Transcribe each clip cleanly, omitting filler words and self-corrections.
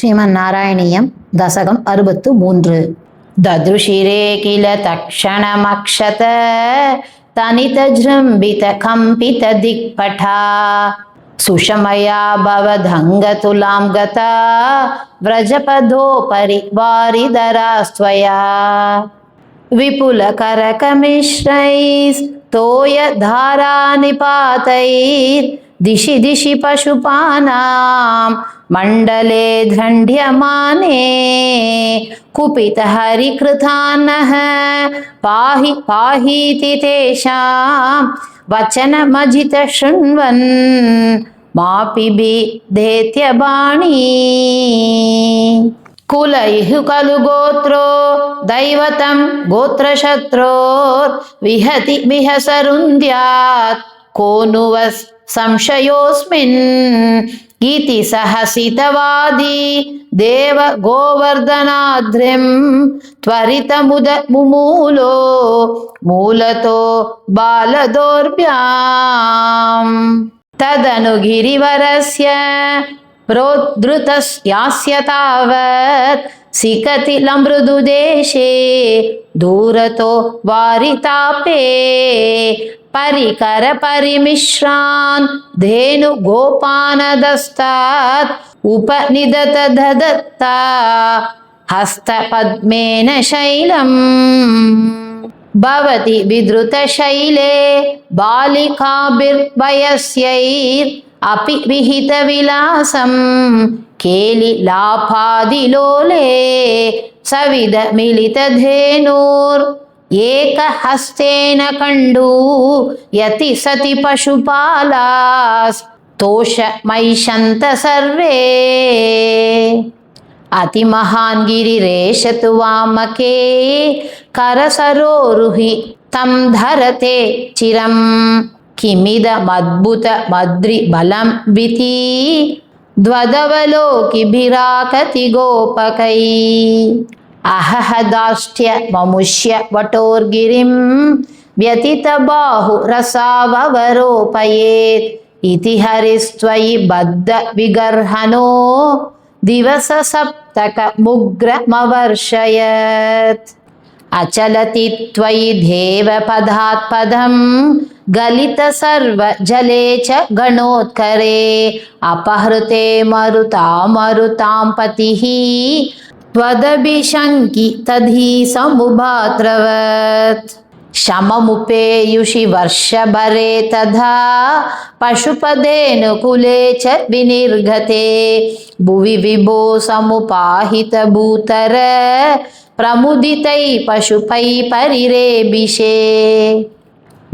श्रीमन्नारायणीयं दशकं 63 ददृशिरे किल तक्षणमक्षत तनितजृम्भितकम्पितदिक्पटा सुषमया भवधङ्गतुलां गता व्रजपदोपरि वारिधरास्त्वया विपुलकरकमिश्रैस्तोयधारानिपातैर्दिशि दिशि पशुपानां मण्डले धण्ड्यमाने कुपितहरिकृतान्नः पाहि पाहीति तेषां वचनमजित शृण्वन् मापि बिभेत्यबाणी कुलैः खलु गोत्रो दैवतं गोत्रशत्रोर्विहति विहसरुन्द्यात् को नु वः संशयोऽस्मिन् इति सहसितवादी देव गोवर्धनाद्रिं त्वरितमुद मुमूलो मूलतो बालदोर्भ्याम् तदनु गिरिवरस्य प्रोद्धृतस्यास्य तावत् सिकति लमृदुदेशे दूरतो वारितापे परिकर परिमिश्रान् धेनुगोपानदस्तात् उपनिदत ददत्ता हस्तपद्मेन शैलम् भवति विधृतशैले बालिकाभिर्वयस्यैरपि विहितविलासं केलिलापादिलोले सविधमिलितधेनुर्एकहस्तेन कण्डूयति सति पशुपालास्तोषमैषन्त सर्वे अतिमहान् गिरिरेशतु वामके करसरोरुहि तं धरते चिरं किमिदमद्भुतमद्रिबलं विति द्वदवलोकिभिराकति गोपकै अहहदाष्ट्य ममुष्य वटोर्गिरिं व्यतितबाहुरसावरोपयेत् इति हरिस्त्वयि बद्ध विगर्हनो दिवससप्तकमुग्रमवर्षयत् अचलति त्वयि देवपदात्पदं गलितसर्वजले च गणोत्करे अपहृते मरुतां पतिः त्वदभिशङ्कितधी समुभात्रवत् शममुपेयुषि वर्षभरे तथा पशुपदेनुकुले च विनिर्गते भुवि विभो समुपाहितभूतर प्रमुदितै पशुपै परिरेबिषे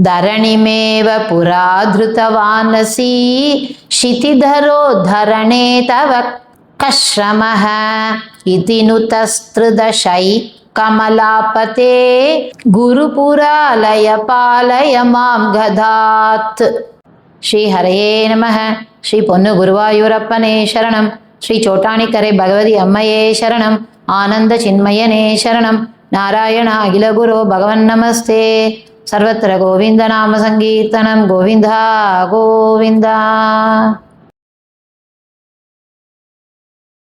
धरणिमेव पुरा धृतवानसि क्षितिधरोद्धरणे तव कश्रमः इति नुतस्तृदशै कमलापते गुरुपुरालय पालय मां गदात् श्री हरये नमः श्री पोन्नु गुरुवायूरप्पने शरणं श्री चोटानिकरे भगवती अम्मये शरणं आनंद चिन्मयने शरणं नारायण अखिल गुरो भगवन्नमस्ते सर्वत्र गोविंद नाम संकीर्तनं गोविंदा गोविंदा।